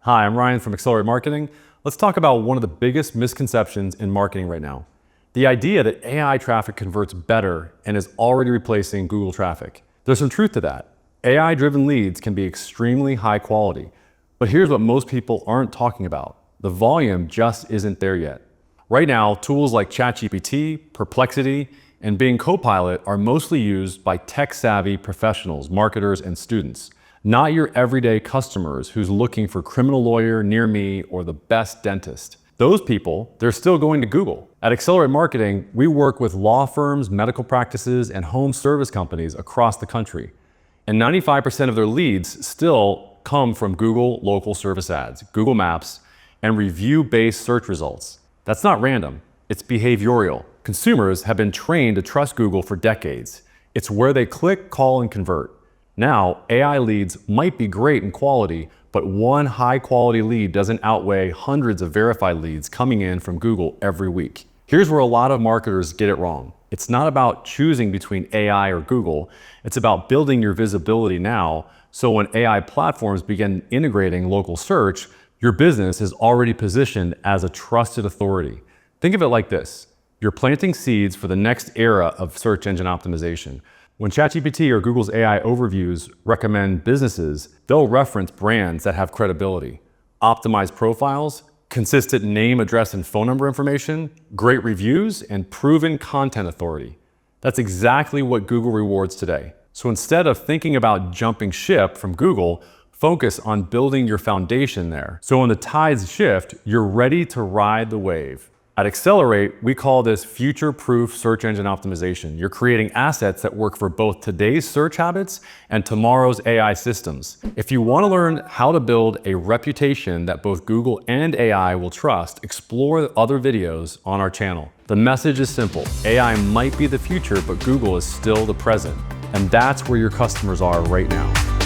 Hi, I'm Ryan from Accelerate Marketing. Let's talk about one of the biggest misconceptions in marketing right now. The idea that AI traffic converts better and is already replacing Google traffic. There's some truth to that. AI-driven leads can be extremely high quality, but here's what most people aren't talking about. The volume just isn't there yet. Right now, tools like ChatGPT, Perplexity, and Bing Copilot are mostly used by tech-savvy professionals, marketers, and students. Not your everyday customers who's looking for criminal lawyer near me or the best dentist. Those people, they're still going to Google. At Accelerate Marketing, we work with law firms, medical practices, and home service companies across the country. And 95% of their leads still come from Google local service ads, Google Maps, and review-based search results. That's not random, it's behavioral. Consumers have been trained to trust Google for decades. It's where they click, call, and convert. Now, AI leads might be great in quality, but one high-quality lead doesn't outweigh hundreds of verified leads coming in from Google every week. Here's where a lot of marketers get it wrong. It's not about choosing between AI or Google. It's about building your visibility now, so when AI platforms begin integrating local search, your business is already positioned as a trusted authority. Think of it like this. You're planting seeds for the next era of search engine optimization. When ChatGPT or Google's AI overviews recommend businesses, they'll reference brands that have credibility, optimized profiles, consistent name, address, and phone number information, great reviews, and proven content authority. That's exactly what Google rewards today. So instead of thinking about jumping ship from Google, focus on building your foundation there. So when the tides shift, you're ready to ride the wave. At Accelerate, we call this future-proof search engine optimization. You're creating assets that work for both today's search habits and tomorrow's AI systems. If you want to learn how to build a reputation that both Google and AI will trust, explore the other videos on our channel. The message is simple. AI might be the future, but Google is still the present. And that's where your customers are right now.